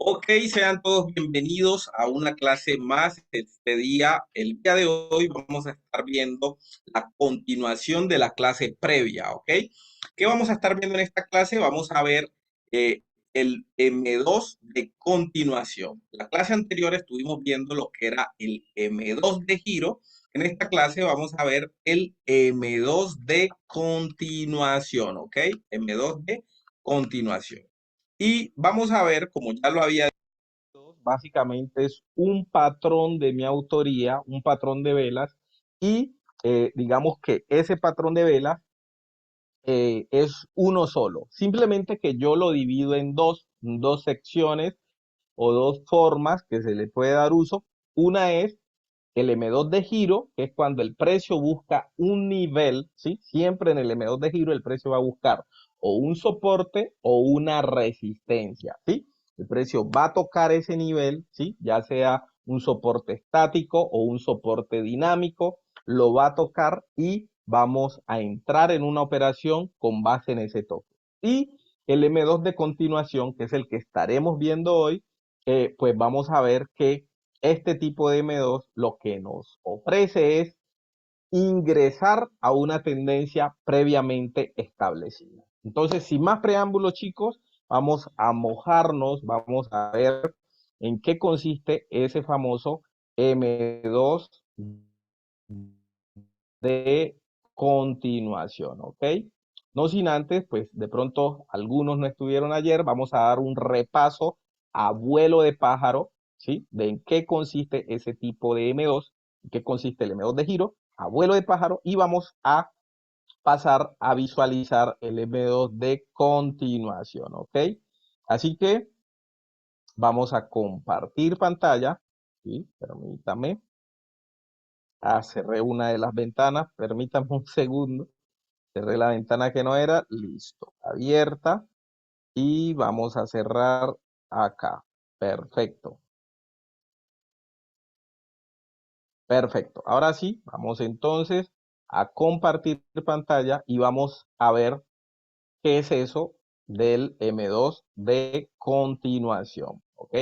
Ok, sean todos bienvenidos a una clase más este día. El día de hoy vamos a estar viendo la continuación de la clase previa, ¿ok? ¿Qué vamos a estar viendo en esta clase? Vamos a ver eh, el M2 de continuación. La clase anterior estuvimos viendo lo que era el M2 de giro. En esta clase vamos a ver el M2 de continuación, ¿ok? M2 de continuación. Y vamos a ver, como ya lo había dicho, básicamente es un patrón de mi autoría, un patrón de velas, y digamos que ese patrón de velas es uno solo. Simplemente que yo lo divido en dos secciones o dos formas que se le puede dar uso. Una es el M2 de giro, que es cuando el precio busca un nivel, ¿sí? Siempre en el M2 de giro el precio va a buscar o un soporte o una resistencia, ¿sí? El precio va a tocar ese nivel, ¿sí? Ya sea un soporte estático o un soporte dinámico, lo va a tocar y vamos a entrar en una operación con base en ese toque. Y el M2 de continuación, que es el que estaremos viendo hoy, pues vamos a ver que este tipo de M2 lo que nos ofrece es ingresar a una tendencia previamente establecida. Entonces, sin más preámbulos, chicos, vamos a mojarnos, vamos a ver en qué consiste ese famoso M2 de continuación, ¿ok? No sin antes, pues de pronto algunos no estuvieron ayer, vamos a dar un repaso a vuelo de pájaro, ¿sí? De en qué consiste ese tipo de M2, en qué consiste el M2 de giro, a vuelo de pájaro, y vamos a pasar a visualizar el M2 de continuación, ¿ok? Así que vamos a compartir pantalla, ¿sí? Permítame. Cerré una de las ventanas, permítame un segundo. Cerré la ventana que no era, listo, abierta y vamos a cerrar acá. Perfecto, perfecto. Ahora sí, vamos entonces a compartir pantalla y vamos a ver qué es eso del M2 de continuación, ¿ok?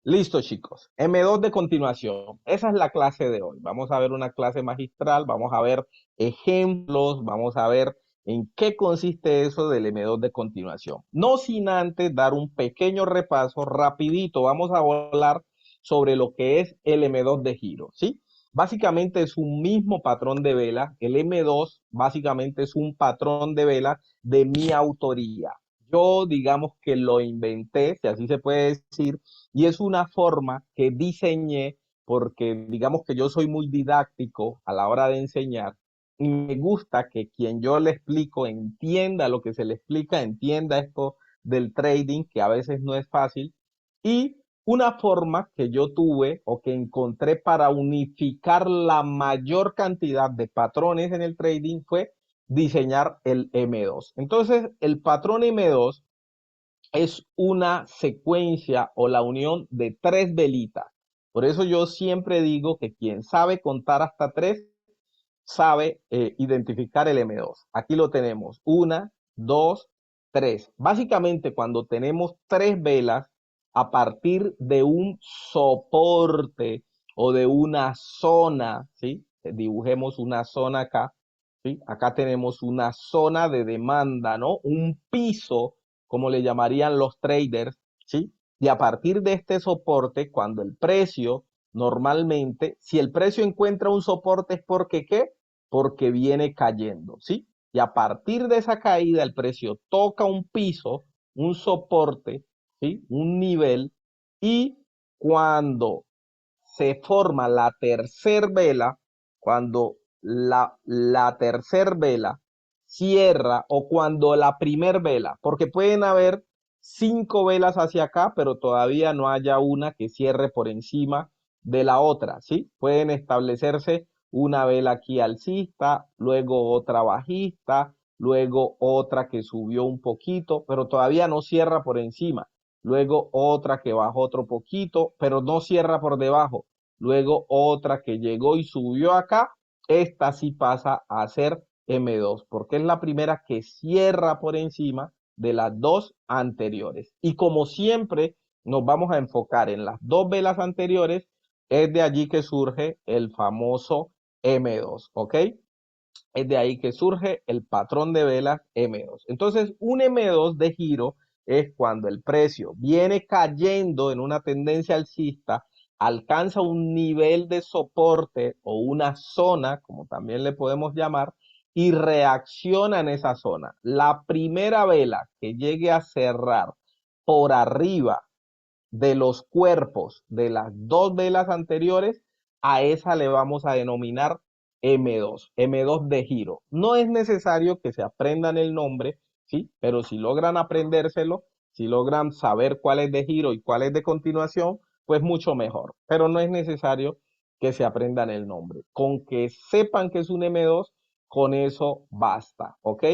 Listo, chicos. M2 de continuación. Esa es la clase de hoy. Vamos a ver una clase magistral, vamos a ver ejemplos, vamos a ver en qué consiste eso del M2 de continuación. No sin antes dar un pequeño repaso rapidito. Vamos a hablar sobre lo que es el M2 de giro, ¿sí? Básicamente es un mismo patrón de vela. El M2 básicamente es un patrón de vela de mi autoría. Yo digamos que lo inventé, si así se puede decir, y es una forma que diseñé porque digamos que yo soy muy didáctico a la hora de enseñar y me gusta que quien yo le explico entienda lo que se le explica, entienda esto del trading, que a veces no es fácil. Y una forma que yo tuve o que encontré para unificar la mayor cantidad de patrones en el trading fue diseñar el M2. Entonces, el patrón M2 es una secuencia o la unión de tres velitas. Por eso yo siempre digo que quien sabe contar hasta tres sabe identificar el M2. Aquí lo tenemos. Una, dos, tres. Básicamente cuando tenemos tres velas a partir de un soporte o de una zona, ¿sí? Dibujemos una zona acá, ¿sí? Acá tenemos una zona de demanda, ¿no? Un piso, como le llamarían los traders, ¿sí? Y a partir de este soporte, cuando el precio normalmente, si el precio encuentra un soporte es porque ¿qué? Porque viene cayendo, ¿sí? Y a partir de esa caída el precio toca un piso, un soporte, ¿sí? Un nivel, y cuando se forma la tercer vela, cuando la tercer vela cierra o cuando la primer vela, porque pueden haber cinco velas hacia acá, pero todavía no haya una que cierre por encima de la otra, ¿sí? Pueden establecerse una vela aquí alcista, luego otra bajista, luego otra que subió un poquito, pero todavía no cierra por encima, luego otra que bajó otro poquito, pero no cierra por debajo, luego otra que llegó y subió acá, esta sí pasa a ser M2, porque es la primera que cierra por encima de las dos anteriores. Y como siempre nos vamos a enfocar en las dos velas anteriores, es de allí que surge el famoso M2, ¿ok? Es de ahí que surge el patrón de velas M2. Entonces, un M2 de giro es cuando el precio viene cayendo en una tendencia alcista, alcanza un nivel de soporte o una zona, como también le podemos llamar, y reacciona en esa zona. La primera vela que llegue a cerrar por arriba de los cuerpos de las dos velas anteriores, a esa le vamos a denominar M2, M2 de giro. No es necesario que se aprendan el nombre, ¿sí? Pero si logran aprendérselo, si logran saber cuál es de giro y cuál es de continuación, pues mucho mejor. Pero no es necesario que se aprendan el nombre. Con que sepan que es un M2, con eso basta, ¿ok?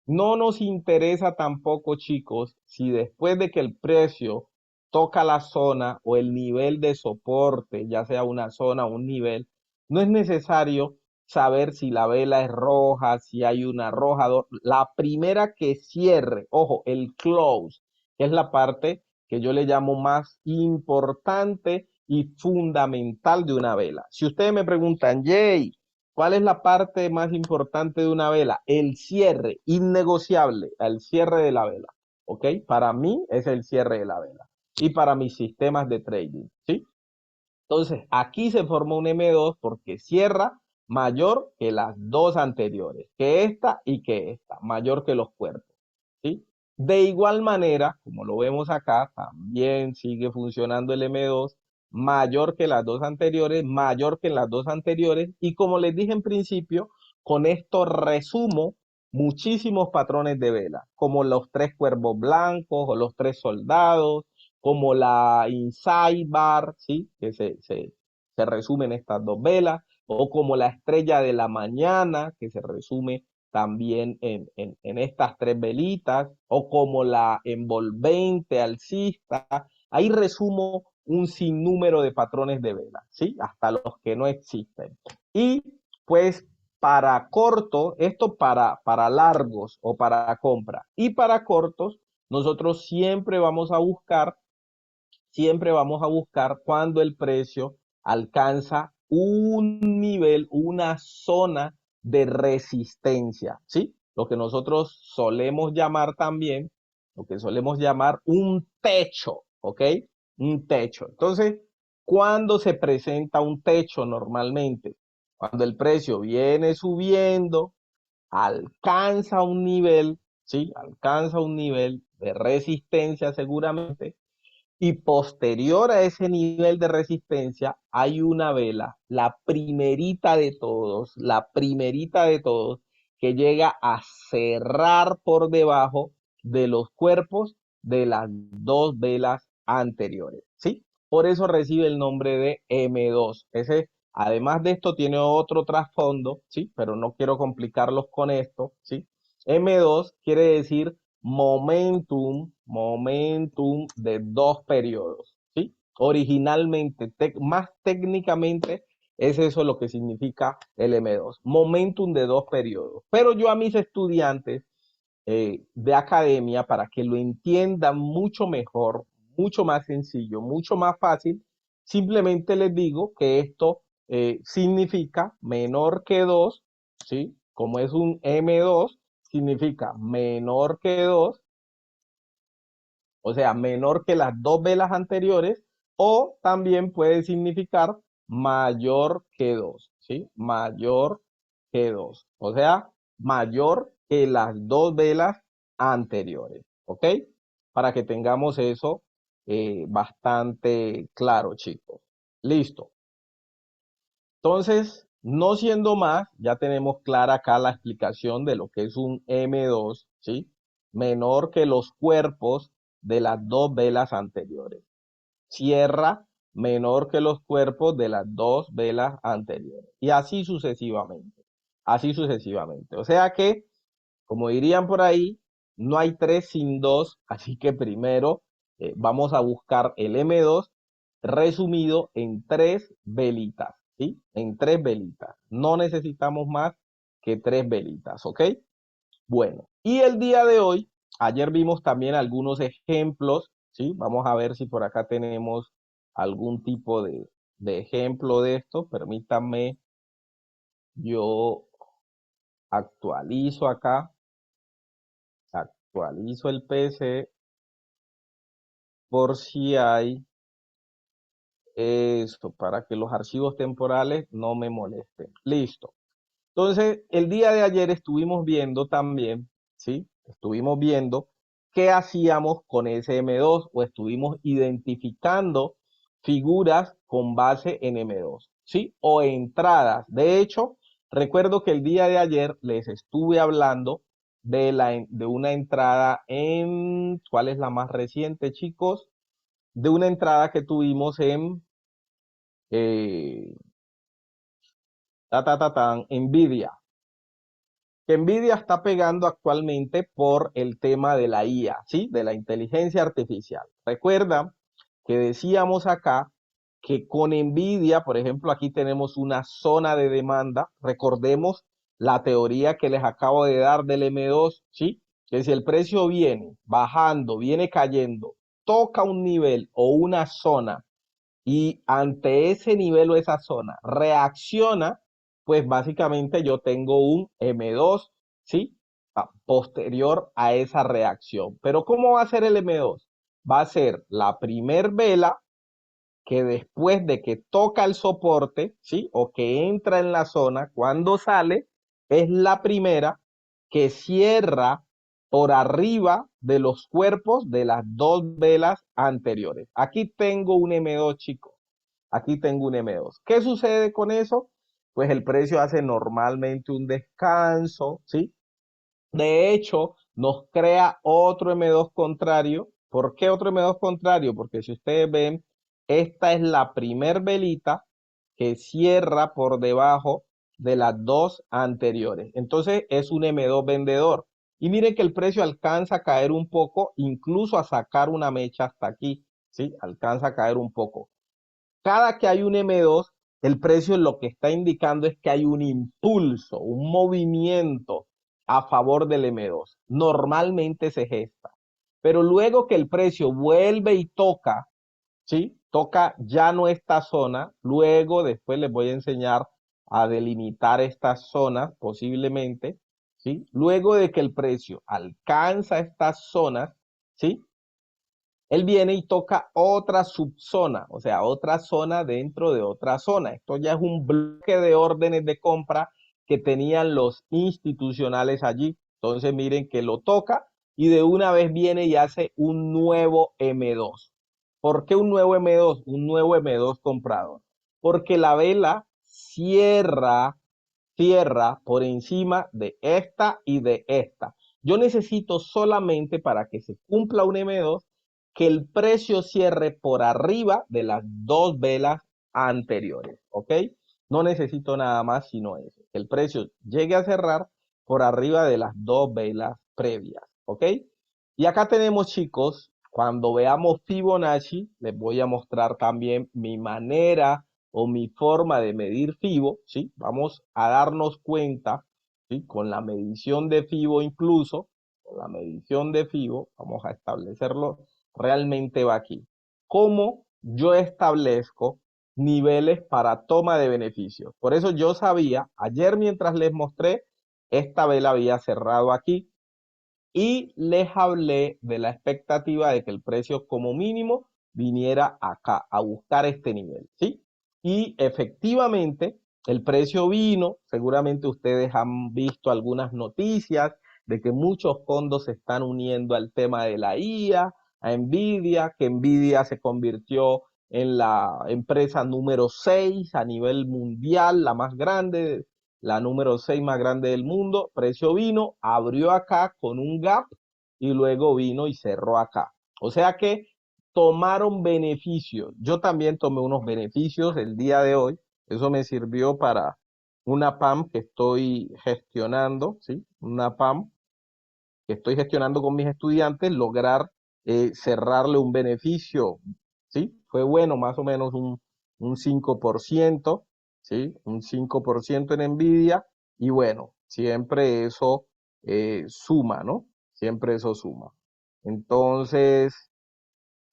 No nos interesa tampoco, chicos, si después de que el precio toca la zona o el nivel de soporte, ya sea una zona o un nivel, no es necesario saber si la vela es roja, si hay una roja. La primera que cierre, ojo, el close, que es la parte que yo le llamo más importante y fundamental de una vela. Si ustedes me preguntan, Jay, ¿cuál es la parte más importante de una vela? El cierre, innegociable, el cierre de la vela. ¿Ok? Para mí es el cierre de la vela y para mis sistemas de trading, ¿sí? Entonces, aquí se forma un M2 porque cierra mayor que las dos anteriores, que esta y que esta, mayor que los cuerpos, ¿sí? De igual manera, como lo vemos acá, también sigue funcionando el M2, mayor que las dos anteriores, mayor que las dos anteriores, y como les dije en principio, con esto resumo muchísimos patrones de vela, como los tres cuervos blancos o los tres soldados, como la Inside Bar, ¿sí? Que se resume en estas dos velas, o como la estrella de la mañana, que se resume también en estas tres velitas, o como la envolvente alcista. Ahí resumo un sinnúmero de patrones de velas, ¿sí? Hasta los que no existen. Y pues para corto, esto para largos o para compra, y para cortos, nosotros siempre vamos a buscar cuando el precio alcanza un nivel, una zona de resistencia, ¿sí? Lo que nosotros solemos llamar también, lo que solemos llamar un techo, ¿ok? Un techo. Entonces, ¿cuándo se presenta un techo normalmente? Cuando el precio viene subiendo, alcanza un nivel, ¿sí? Alcanza un nivel de resistencia seguramente, y posterior a ese nivel de resistencia hay una vela, la primerita de todos, que llega a cerrar por debajo de los cuerpos de las dos velas anteriores, ¿sí? Por eso recibe el nombre de M2. Ese, además de esto, tiene otro trasfondo, ¿sí? Pero no quiero complicarlos con esto, ¿sí? M2 quiere decir momentum de dos periodos, ¿sí? Originalmente, más técnicamente, es eso lo que significa el M2, momentum de dos periodos. Pero yo a mis estudiantes de academia, para que lo entiendan mucho mejor, mucho más sencillo, mucho más fácil, simplemente les digo que esto significa menor que 2, ¿sí? Como es un M2, significa menor que 2, o sea, menor que las dos velas anteriores, o también puede significar mayor que 2, ¿sí? Mayor que 2, o sea, mayor que las dos velas anteriores, ¿ok? Para que tengamos eso bastante claro, chicos. Listo. Entonces, no siendo más, ya tenemos clara acá la explicación de lo que es un M2, ¿sí? Menor que los cuerpos de las dos velas anteriores. Cierra menor que los cuerpos de las dos velas anteriores. Y así sucesivamente. Así sucesivamente. O sea que, como dirían por ahí, no hay tres sin dos, así que primero vamos a buscar el M2 resumido en tres velitas, ¿sí? En tres velitas. No necesitamos más que tres velitas, ¿ok? Bueno, y el día de hoy Ayer vimos también algunos ejemplos, ¿sí? Vamos a ver si por acá tenemos algún tipo de ejemplo de esto. Permítanme, yo actualizo acá, actualizo el PC por si hay esto, para que los archivos temporales no me molesten. Listo. Entonces, el día de ayer estuvimos viendo también, ¿sí? Estuvimos viendo qué hacíamos con ese M2 o estuvimos identificando figuras con base en M2, ¿sí? O entradas. De hecho, recuerdo que el día de ayer les estuve hablando de una entrada en, ¿cuál es la más reciente, chicos? De una entrada que tuvimos en, eh, Nvidia, que Nvidia está pegando actualmente por el tema de la IA, ¿sí? De la inteligencia artificial. Recuerda que decíamos acá que con Nvidia, por ejemplo, aquí tenemos una zona de demanda. Recordemos la teoría que les acabo de dar del M2, ¿sí? Que si el precio viene bajando, viene cayendo, toca un nivel o una zona y ante ese nivel o esa zona reacciona, pues básicamente yo tengo un M2, ¿sí? Posterior a esa reacción. Pero ¿cómo va a ser el M2? Va a ser la primer vela que después de que toca el soporte, ¿sí? O que entra en la zona, cuando sale, es la primera que cierra por arriba de los cuerpos de las dos velas anteriores. Aquí tengo un M2, chicos. Aquí tengo un M2. ¿Qué sucede con eso? Pues el precio hace normalmente un descanso, ¿sí? De hecho, nos crea otro M2 contrario. ¿Por qué otro M2 contrario? Porque si ustedes ven, esta es la primer velita que cierra por debajo de las dos anteriores. Entonces es un M2 vendedor. Y miren que el precio alcanza a caer un poco, incluso a sacar una mecha hasta aquí, ¿sí? Alcanza a caer un poco. Cada que hay un M2, el precio lo que está indicando es que hay un impulso, un movimiento a favor del M2. Normalmente se gesta. Pero luego que el precio vuelve y toca, ¿sí? Toca ya no esta zona, luego después les voy a enseñar a delimitar estas zonas posiblemente, ¿sí? Luego de que el precio alcanza estas zonas, ¿sí? Él viene y toca otra subzona, o sea, otra zona dentro de otra zona. Esto ya es un bloque de órdenes de compra que tenían los institucionales allí. Entonces miren que lo toca y de una vez viene y hace un nuevo M2. ¿Por qué un nuevo M2? Un nuevo M2 comprador. Porque la vela cierra por encima de esta y de esta. Yo necesito solamente para que se cumpla un M2 que el precio cierre por arriba de las dos velas anteriores, ¿ok? No necesito nada más sino eso, que el precio llegue a cerrar por arriba de las dos velas previas, ¿ok? Y acá tenemos, chicos, cuando veamos Fibonacci, les voy a mostrar también mi manera o mi forma de medir Fibo, ¿sí? Vamos a darnos cuenta, ¿sí? Con la medición de Fibo incluso, con la medición de Fibo, vamos a establecerlo, realmente va aquí. ¿Cómo yo establezco niveles para toma de beneficios? Por eso yo sabía, ayer mientras les mostré, esta vela había cerrado aquí, y les hablé de la expectativa de que el precio como mínimo viniera acá a buscar este nivel, ¿sí? Y efectivamente el precio vino, seguramente ustedes han visto algunas noticias de que muchos fondos se están uniendo al tema de la IA, a Nvidia, que Nvidia se convirtió en la empresa número 6 a nivel mundial, la más grande, la número 6 más grande del mundo. Precio vino, abrió acá con un gap y luego vino y cerró acá. O sea que tomaron beneficios. Yo también tomé unos beneficios el día de hoy. Eso me sirvió para una PAM que estoy gestionando, ¿sí? Una PAM que estoy gestionando con mis estudiantes, lograr cerrarle un beneficio, ¿sí? Fue bueno, más o menos un 5%, ¿sí? Un 5% en Nvidia, y bueno, siempre eso suma, ¿no? siempre eso suma. Entonces,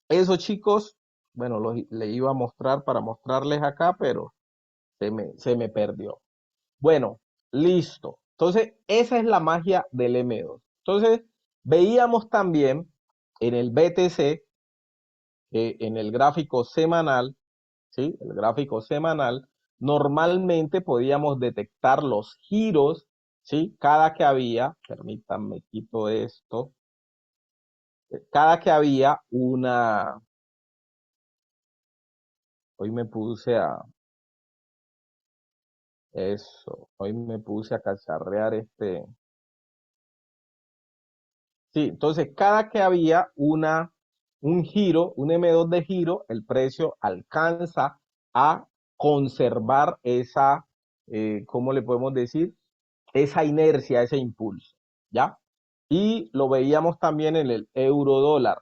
eso chicos, bueno, le iba a mostrar para mostrarles acá, pero se me perdió. Bueno, listo. Entonces, esa es la magia del M2. Entonces, veíamos también en el BTC, en el gráfico semanal, ¿sí? El gráfico semanal, normalmente podíamos detectar los giros, ¿sí? Cada que había, permítanme, quito esto, cada que había hoy me puse hoy me puse a cacharrear sí, entonces cada que había un giro, un M2 de giro, el precio alcanza a conservar esa, ¿cómo le podemos decir? Esa inercia, ese impulso, ¿ya? Y lo veíamos también en el euro dólar,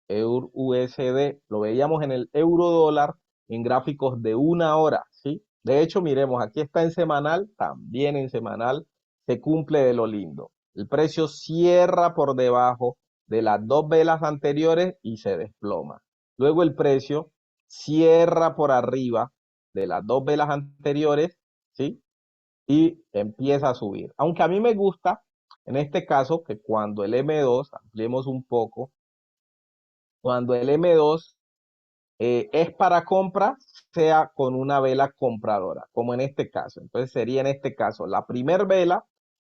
euro USD, lo veíamos en el euro dólar en gráficos de 1 hora, ¿sí? De hecho, miremos, aquí está en semanal, también en semanal se cumple de lo lindo. El precio cierra por debajo de las dos velas anteriores y se desploma. Luego el precio cierra por arriba de las dos velas anteriores, ¿sí? Y empieza a subir. Aunque a mí me gusta, en este caso, que cuando el M2, ampliemos un poco, cuando el M2 es para compra, sea con una vela compradora, como en este caso. Entonces sería en este caso la primer vela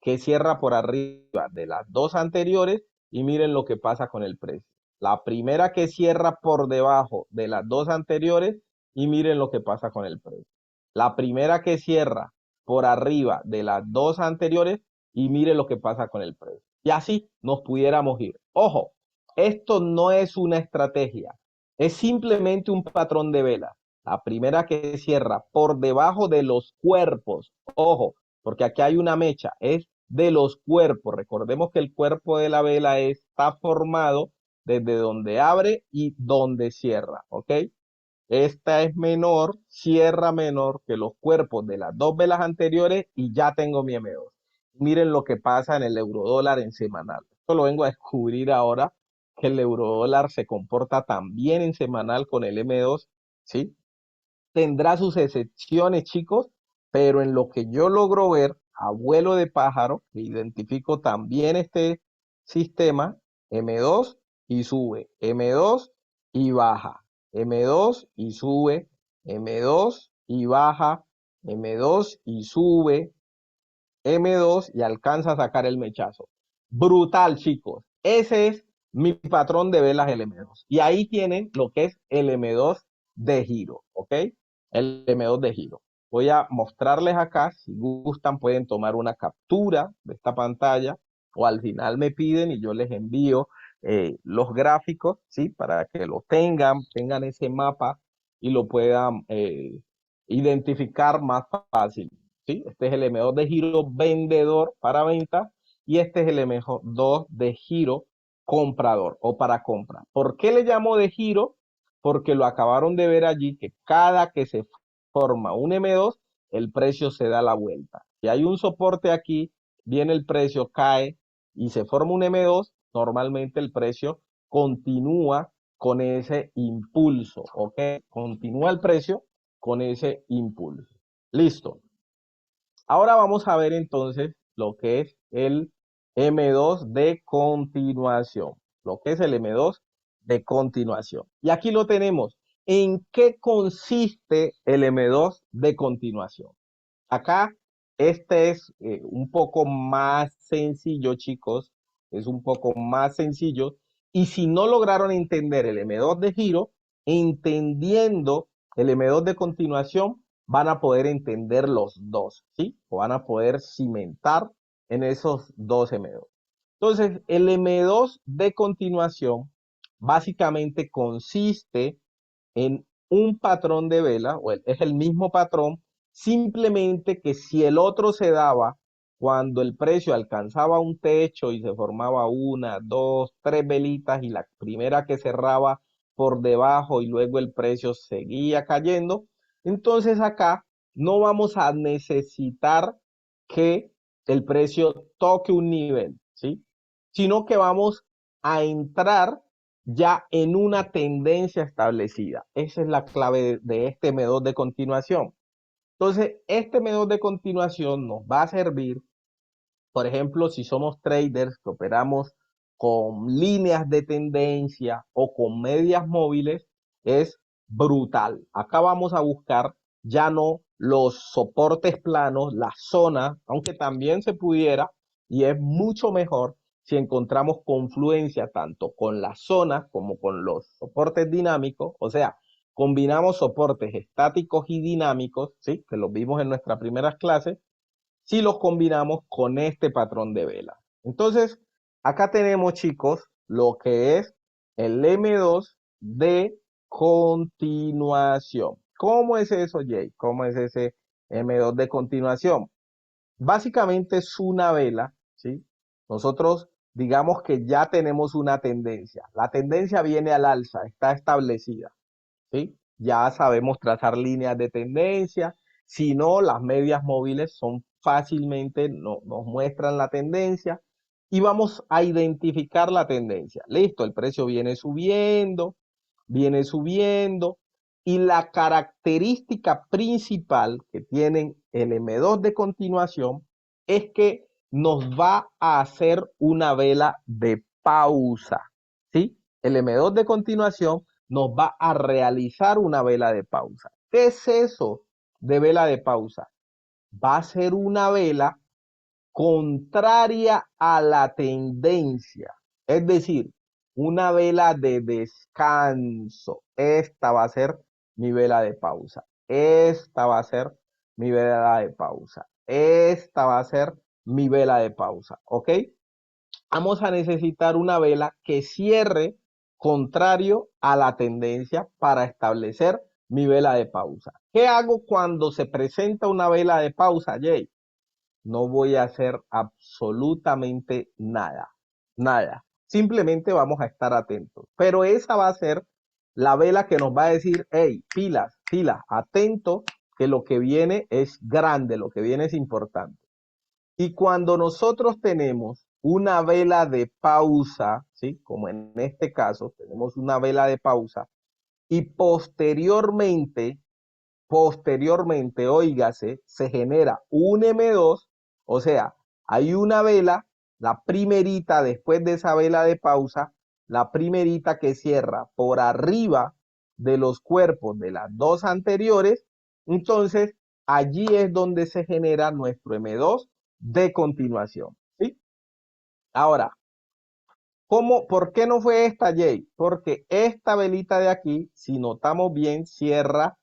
que cierra por arriba de las dos anteriores y miren lo que pasa con el precio. La primera que cierra por debajo de las dos anteriores y miren lo que pasa con el precio. La primera que cierra por arriba de las dos anteriores y miren lo que pasa con el precio. Y así nos pudiéramos ir. Ojo, esto no es una estrategia, es simplemente un patrón de vela. La primera que cierra por debajo de los cuerpos, ojo, porque aquí hay una mecha, es de los cuerpos. Recordemos que el cuerpo de la vela está formado desde donde abre y donde cierra, ¿ok? Esta es menor, cierra menor que los cuerpos de las dos velas anteriores y ya tengo mi M2. Miren lo que pasa en el eurodólar en semanal. Esto lo vengo a descubrir ahora, que el eurodólar se comporta también en semanal con el M2, ¿sí? Tendrá sus excepciones, chicos, pero en lo que yo logro ver, abuelo de pájaro, identifico también este sistema, M2 y sube, M2 y baja, M2 y sube, M2 y baja, M2 y sube, M2 y alcanza a sacar el mechazo. Brutal, chicos. Ese es mi patrón de velas el M2. Y ahí tienen lo que es el M2 de giro, ¿ok? El M2 de giro. Voy a mostrarles acá, si gustan pueden tomar una captura de esta pantalla o al final me piden y yo les envío los gráficos, ¿sí? Para que lo tengan ese mapa y lo puedan identificar más fácil. ¿Sí? Este es el M2 de giro vendedor para venta y este es el M2 de giro comprador o para compra. ¿Por qué le llamo de giro? Porque lo acabaron de ver allí que cada que se forma un M2, el precio se da la vuelta. Si hay un soporte aquí, viene el precio, cae y se forma un M2, normalmente el precio continúa con ese impulso, ¿ok? Continúa el precio con ese impulso. Listo. Ahora vamos a ver entonces lo que es el M2 de continuación. Lo que es el M2 de continuación. Y aquí lo tenemos. ¿En qué consiste el M2 de continuación? Acá este es un poco más sencillo, chicos. Es un poco más sencillo. Y si no lograron entender el M2 de giro, entendiendo el M2 de continuación, van a poder entender los dos, ¿sí? O van a poder cimentar en esos dos M2. Entonces, el M2 de continuación básicamente consiste en un patrón de vela, o es el mismo patrón, simplemente que si el otro se daba cuando el precio alcanzaba un techo y se formaba una, dos, tres velitas y la primera que cerraba por debajo y luego el precio seguía cayendo, entonces acá no vamos a necesitar que el precio toque un nivel, ¿sí? sino que vamos a entrar ya en una tendencia establecida. Esa es la clave de este método de continuación. Entonces, este método de continuación nos va a servir, por ejemplo, si somos traders que operamos con líneas de tendencia o con medias móviles, es brutal. Acá vamos a buscar ya no los soportes planos, las zonas, aunque también se pudiera, y es mucho mejor si encontramos confluencia tanto con las zonas como con los soportes dinámicos, o sea, combinamos soportes estáticos y dinámicos, ¿sí? Que los vimos en nuestras primeras clases, si los combinamos con este patrón de vela. Entonces, acá tenemos, chicos, lo que es el M2 de continuación. ¿Cómo es eso, Jay? ¿Cómo es ese M2 de continuación? Básicamente es una vela, ¿sí? Nosotros digamos que ya tenemos una tendencia. La tendencia viene al alza, está establecida. ¿Sí? Ya sabemos trazar líneas de tendencia. Si no, las medias móviles son fácilmente, nos muestran la tendencia y vamos a identificar la tendencia. Listo, el precio viene subiendo y la característica principal que tienen el M2 de continuación es que nos va a hacer una vela de pausa, ¿sí? El M2 de continuación nos va a realizar una vela de pausa. ¿Qué es eso de vela de pausa? Va a ser una vela contraria a la tendencia, es decir, una vela de descanso. Esta va a ser mi vela de pausa. Esta va a ser mi vela de pausa. Esta va a ser mi vela de pausa, ¿ok? Vamos a necesitar una vela que cierre contrario a la tendencia para establecer mi vela de pausa. ¿Qué hago cuando se presenta una vela de pausa, Jay? No voy a hacer absolutamente nada, nada. Simplemente vamos a estar atentos. Pero esa va a ser la vela que nos va a decir, hey, pilas, pilas, atento, que lo que viene es grande, lo que viene es importante. Y cuando nosotros tenemos una vela de pausa, ¿sí? Como en este caso, tenemos una vela de pausa, y posteriormente, óigase, se genera un M2, o sea, hay una vela, la primerita después de esa vela de pausa, la primerita que cierra por arriba de los cuerpos de las dos anteriores, entonces allí es donde se genera nuestro M2 de continuación, ¿sí? Ahora, ¿por qué no fue esta, Jay? Porque esta velita de aquí, si notamos bien, cierra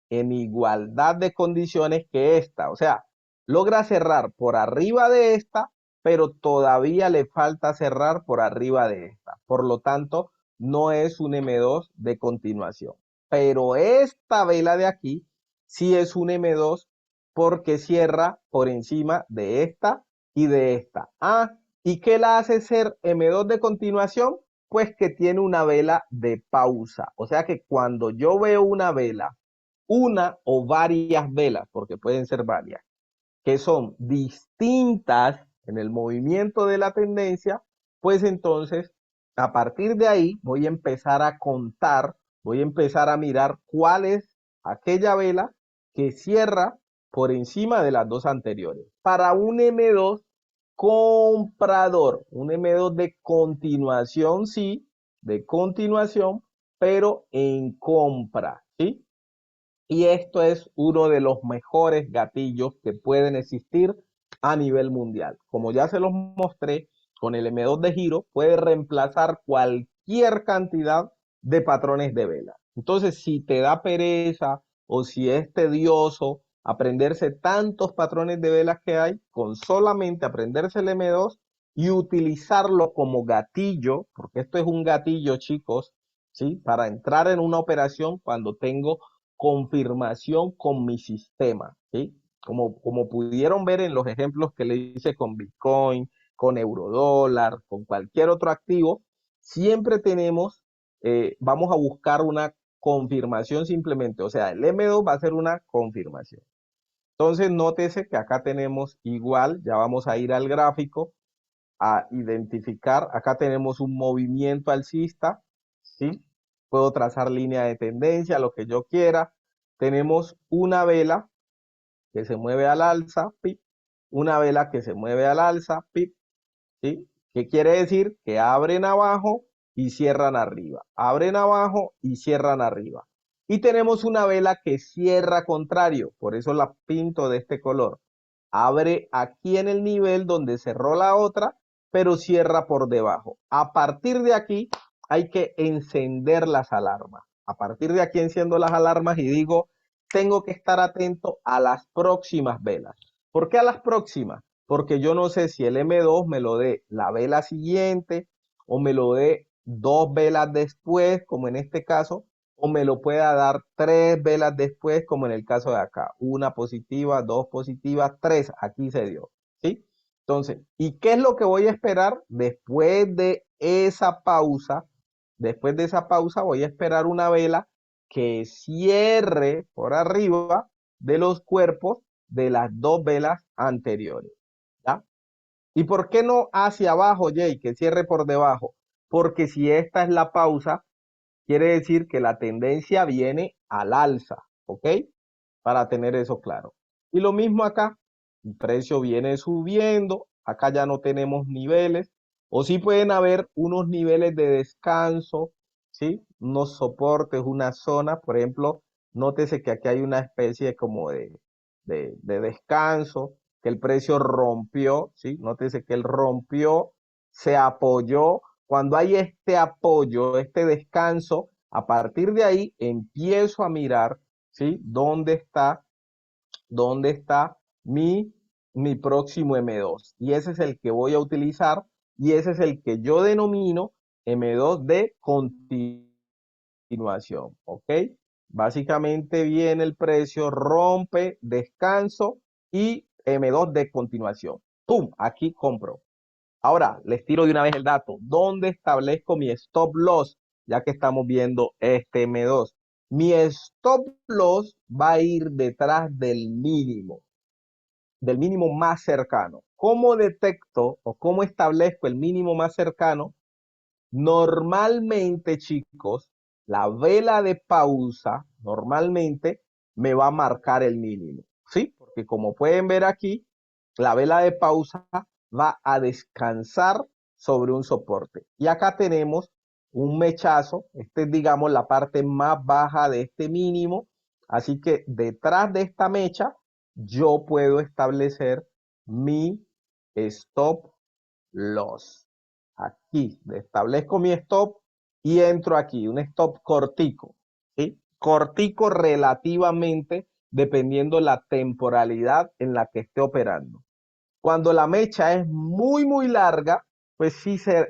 en igualdad de condiciones que esta. O sea, logra cerrar por arriba de esta, pero todavía le falta cerrar por arriba de esta. Por lo tanto, no es un M2 de continuación. Pero esta vela de aquí sí es un M2 porque cierra por encima de esta y de esta. Ah, ¿y qué la hace ser M2 de continuación? Pues que tiene una vela de pausa. O sea que cuando yo veo una vela, una o varias velas, porque pueden ser varias, que son distintas en el movimiento de la tendencia, pues entonces a partir de ahí voy a empezar a contar, voy a empezar a mirar cuál es aquella vela que cierra por encima de las dos anteriores. Para un M2 comprador, un M2 de continuación, sí, de continuación, pero en compra, ¿sí? Y esto es uno de los mejores gatillos que pueden existir a nivel mundial. Como ya se los mostré, con el M2 de giro puede reemplazar cualquier cantidad de patrones de vela. Entonces, si te da pereza o si es tedioso aprenderse tantos patrones de velas que hay, con solamente aprenderse el M2 y utilizarlo como gatillo, porque esto es un gatillo, chicos, ¿sí? Para entrar en una operación cuando tengo confirmación con mi sistema, ¿sí? Como pudieron ver en los ejemplos que le hice con Bitcoin, con Eurodólar, con cualquier otro activo, siempre vamos a buscar una confirmación simplemente, o sea, el M2 va a ser una confirmación. Entonces, nótese que acá tenemos igual, ya vamos a ir al gráfico, a identificar, acá tenemos un movimiento alcista, ¿sí? Puedo trazar línea de tendencia, lo que yo quiera. Tenemos una vela que se mueve al alza, pip, una vela que se mueve al alza, pip, ¿sí? ¿Qué quiere decir? Que abren abajo y cierran arriba. Abren abajo y cierran arriba. Y tenemos una vela que cierra contrario, por eso la pinto de este color. Abre aquí en el nivel donde cerró la otra, pero cierra por debajo. A partir de aquí hay que encender las alarmas. A partir de aquí enciendo las alarmas y digo, tengo que estar atento a las próximas velas. ¿Por qué a las próximas? Porque yo no sé si el M2 me lo dé la vela siguiente o me lo dé dos velas después, como en este caso, o me lo pueda dar tres velas después, como en el caso de acá. Una positiva, dos positivas, tres. Aquí se dio, ¿sí? Entonces, ¿y qué es lo que voy a esperar después de esa pausa? Después de esa pausa voy a esperar una vela que cierre por arriba de los cuerpos de las dos velas anteriores, ¿ya? ¿Y por qué no hacia abajo, Jay, que cierre por debajo? Porque si esta es la pausa, quiere decir que la tendencia viene al alza, ¿ok? Para tener eso claro. Y lo mismo acá, el precio viene subiendo, acá ya no tenemos niveles, o sí pueden haber unos niveles de descanso, ¿sí? Unos soportes, una zona, por ejemplo, nótese que aquí hay una especie como de descanso, que el precio rompió, ¿sí? Nótese que él rompió, se apoyó. Cuando hay este apoyo, este descanso, a partir de ahí empiezo a mirar, ¿sí? ¿Dónde está mi próximo M2? Y ese es el que voy a utilizar y ese es el que yo denomino M2 de continuación, ¿ok? Básicamente viene el precio, rompe, descanso y M2 de continuación. ¡Pum! Aquí compro. Ahora, les tiro de una vez el dato. ¿Dónde establezco mi stop loss? Ya que estamos viendo este M2. Mi stop loss va a ir detrás del mínimo más cercano. ¿Cómo detecto o cómo establezco el mínimo más cercano? Normalmente, chicos, la vela de pausa normalmente me va a marcar el mínimo, ¿sí? Porque como pueden ver aquí, la vela de pausa va a descansar sobre un soporte. Y acá tenemos un mechazo, este es, digamos, la parte más baja de este mínimo. Así que detrás de esta mecha, yo puedo establecer mi stop loss. Aquí establezco mi stop y entro aquí, un stop cortico, ¿sí? Cortico relativamente dependiendo la temporalidad en la que esté operando. Cuando la mecha es muy larga, pues sí se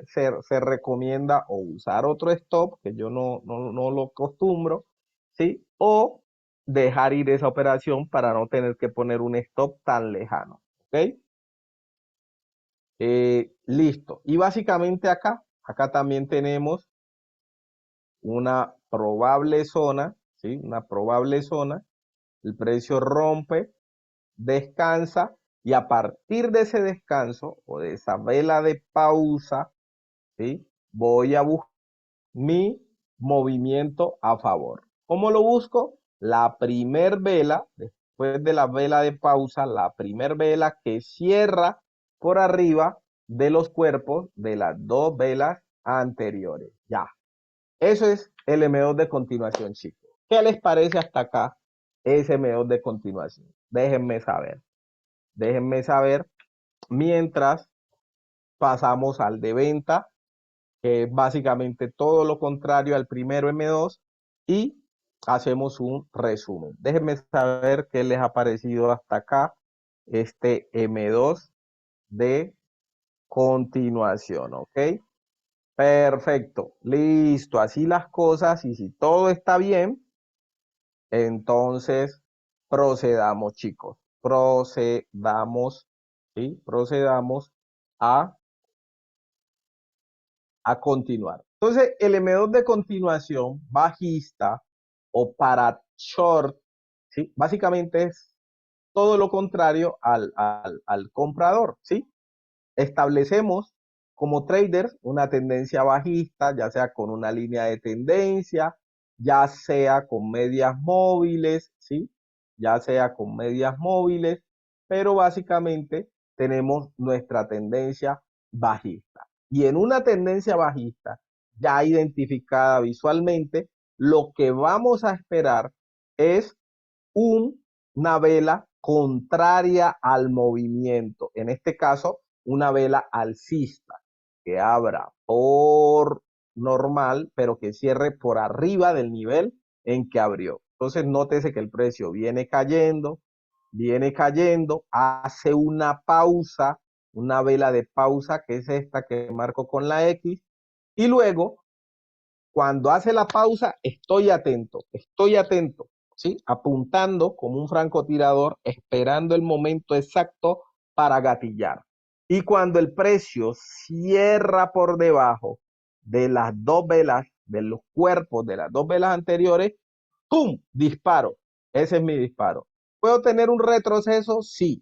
recomienda o usar otro stop, que yo no lo acostumbro, ¿sí? O dejar ir esa operación para no tener que poner un stop tan lejano, ¿ok? Listo. Y básicamente acá también tenemos una probable zona, ¿sí? Una probable zona. El precio rompe, descansa y a partir de ese descanso o de esa vela de pausa, ¿sí? Voy a buscar mi movimiento a favor. ¿Cómo lo busco? La primer vela, después de la vela de pausa, la primer vela que cierra por arriba de los cuerpos de las dos velas anteriores. Ya. Eso es el M2 de continuación, chicos. ¿Qué les parece hasta acá ese M2 de continuación? Déjenme saber. Déjenme saber mientras pasamos al de venta, que es básicamente todo lo contrario al primero M2 y hacemos un resumen. Déjenme saber qué les ha parecido hasta acá este M2 de continuación, ¿ok? Perfecto, listo, así las cosas y si todo está bien, entonces procedamos, chicos, procedamos, ¿sí? Procedamos a continuar. Entonces, el M2 de continuación bajista o para short, ¿sí? Básicamente es todo lo contrario al comprador, ¿sí? Establecemos como traders una tendencia bajista, ya sea con una línea de tendencia, ya sea con medias móviles, ¿sí? Ya sea con medias móviles, pero básicamente tenemos nuestra tendencia bajista. Y en una tendencia bajista ya identificada visualmente, lo que vamos a esperar es una vela contraria al movimiento. En este caso, una vela alcista que abra por normal, pero que cierre por arriba del nivel en que abrió. Entonces, nótese que el precio viene cayendo, hace una pausa, una vela de pausa, que es esta que marco con la X, y luego cuando hace la pausa, estoy atento, ¿sí? Apuntando como un francotirador, esperando el momento exacto para gatillar. Y cuando el precio cierra por debajo de las dos velas, de los cuerpos de las dos velas anteriores, ¡pum! Disparo. Ese es mi disparo. ¿Puedo tener un retroceso? Sí,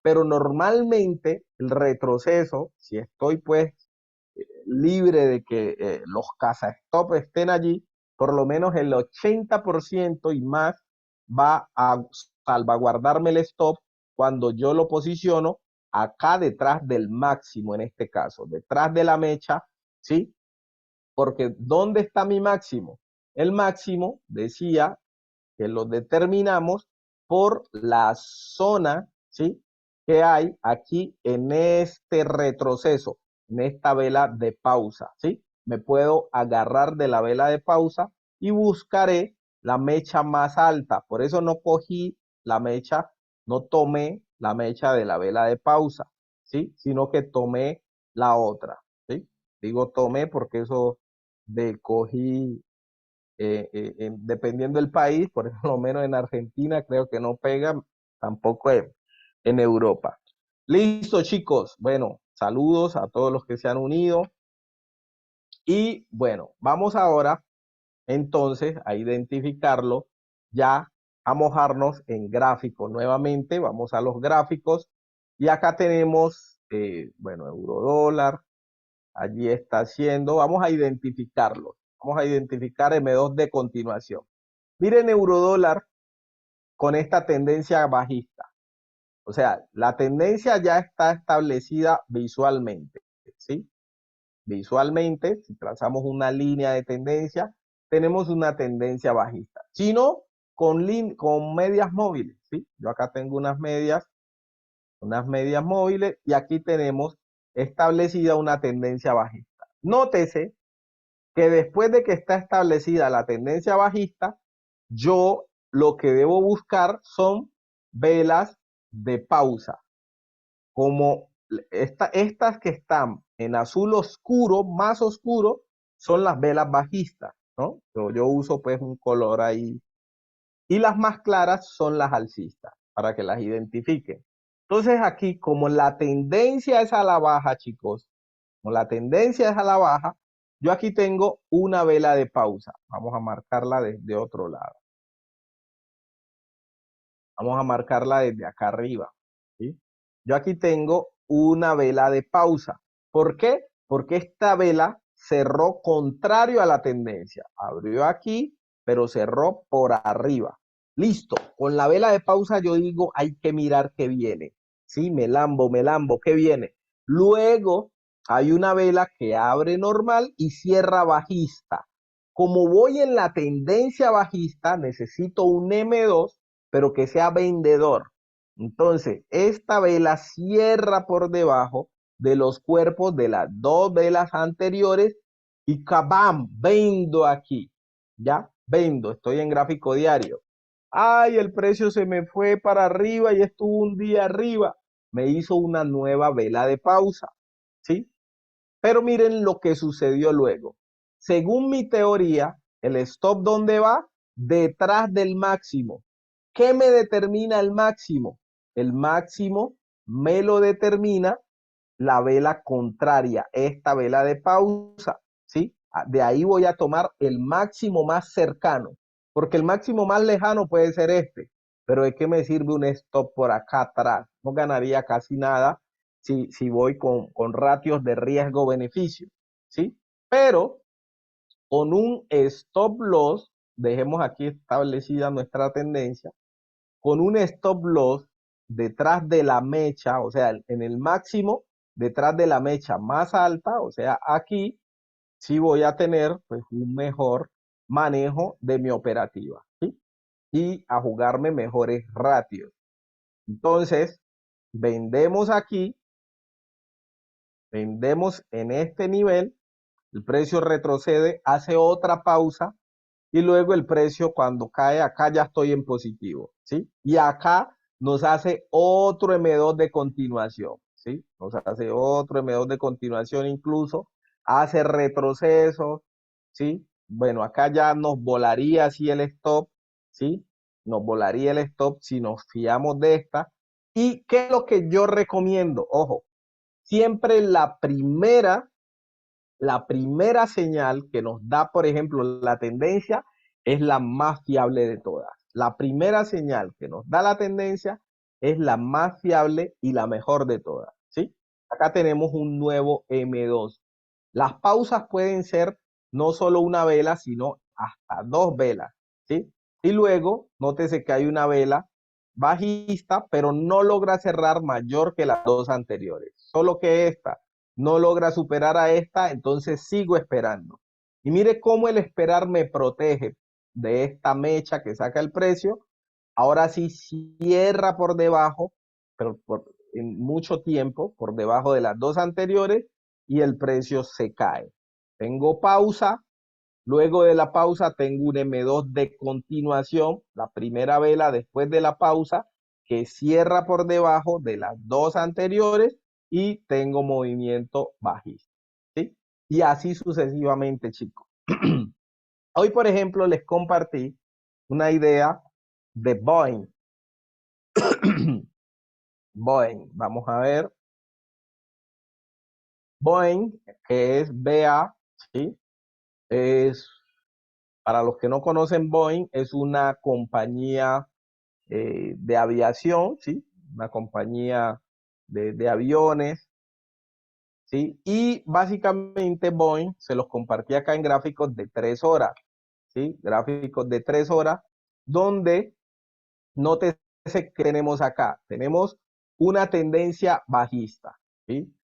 pero normalmente el retroceso, si estoy pues libre de que los caza-stop estén allí, por lo menos el 80% y más va a salvaguardarme el stop cuando yo lo posiciono acá detrás del máximo, en este caso, detrás de la mecha, ¿sí? Porque ¿dónde está mi máximo? El máximo, decía, que lo determinamos por la zona, ¿sí? Que hay aquí en este retroceso, en esta vela de pausa, ¿sí? Me puedo agarrar de la vela de pausa y buscaré la mecha más alta. Por eso no cogí la mecha, no tomé la mecha de la vela de pausa, ¿sí? Sino que tomé la otra, ¿sí? Digo tomé porque eso de cogí dependiendo del país, por lo menos en Argentina creo que no pega, tampoco en Europa. Listo, chicos. Bueno, saludos a todos los que se han unido. Y bueno, vamos ahora entonces a identificarlo, ya a mojarnos en gráficos nuevamente. Vamos a los gráficos y acá tenemos, bueno, euro dólar. Allí está haciendo, vamos a identificarlo. Vamos a identificar M2 de continuación. Miren eurodólar con esta tendencia bajista. O sea, la tendencia ya está establecida visualmente, ¿sí? Visualmente, si trazamos una línea de tendencia, tenemos una tendencia bajista. Si no, con medias móviles, ¿sí? Yo acá tengo unas medias móviles y aquí tenemos establecida una tendencia bajista. Nótese que después de que está establecida la tendencia bajista, yo lo que debo buscar son velas de pausa, como estas que están en azul oscuro, más oscuro, son las velas bajistas, ¿no? Pero yo uso pues un color ahí. Y las más claras son las alcistas, para que las identifiquen. Entonces aquí, como la tendencia es a la baja, chicos, como la tendencia es a la baja, yo aquí tengo una vela de pausa. Vamos a marcarla desde otro lado. Vamos a marcarla desde acá arriba, ¿sí? Yo aquí tengo una vela de pausa. ¿Por qué? Porque esta vela cerró contrario a la tendencia. Abrió aquí, pero cerró por arriba. Listo. Con la vela de pausa yo digo, hay que mirar qué viene. Sí, me lambo, ¿qué viene? Luego hay una vela que abre normal y cierra bajista. Como voy en la tendencia bajista, necesito un M2 pero que sea vendedor. Entonces, esta vela cierra por debajo de los cuerpos de las dos velas anteriores y ¡cabam! Vendo aquí. ¿Ya? Vendo. Estoy en gráfico diario. Ay, el precio se me fue para arriba y estuvo un día arriba. Me hizo una nueva vela de pausa. ¿Sí? Pero miren lo que sucedió luego. Según mi teoría, el stop ¿dónde va? Detrás del máximo. ¿Qué me determina el máximo? El máximo me lo determina la vela contraria, esta vela de pausa, ¿sí? De ahí voy a tomar el máximo más cercano, porque el máximo más lejano puede ser este, pero ¿de qué me sirve un stop por acá atrás? No ganaría casi nada si voy con ratios de riesgo-beneficio, ¿sí? Pero con un stop loss, dejemos aquí establecida nuestra tendencia, con un stop loss detrás de la mecha, o sea, en el máximo, detrás de la mecha más alta, o sea, aquí sí voy a tener pues un mejor manejo de mi operativa, ¿sí? Y a jugarme mejores ratios. Entonces, vendemos aquí, vendemos en este nivel, el precio retrocede, hace otra pausa y luego el precio cuando cae acá ya estoy en positivo, ¿sí? Y acá nos hace otro M2 de continuación, ¿sí? Nos hace otro M2 de continuación incluso, hace retroceso, ¿sí? Bueno, acá ya nos volaría así el stop, ¿sí? Nos volaría el stop si nos fiamos de esta. ¿Y qué es lo que yo recomiendo? Ojo, siempre la primera señal que nos da, por ejemplo, la tendencia es la más fiable de todas. La primera señal que nos da la tendencia es la más fiable y la mejor de todas, ¿sí? Acá tenemos un nuevo M2. Las pausas pueden ser no solo una vela, sino hasta dos velas, ¿sí? Y luego, nótese que hay una vela bajista, pero no logra cerrar mayor que las dos anteriores. Solo que esta no logra superar a esta, entonces sigo esperando. Y mire cómo el esperar me protege de esta mecha que saca el precio. Ahora sí cierra por debajo, pero en mucho tiempo, por debajo de las dos anteriores y el precio se cae. Tengo pausa, luego de la pausa tengo un M2 de continuación, la primera vela después de la pausa, que cierra por debajo de las dos anteriores y tengo movimiento bajista, ¿sí? Y así sucesivamente, chicos. Hoy, por ejemplo, les compartí una idea de Boeing. Boeing, vamos a ver. Boeing, que es BA, ¿sí? Es, para los que no conocen Boeing, es una compañía de aviación, ¿sí? Una compañía de aviones, ¿sí? Y básicamente Boeing se los compartí acá en gráficos de 3 horas, ¿sí? Gráficos de 3 horas, donde nótese que tenemos acá. Tenemos una tendencia bajista, ¿sí?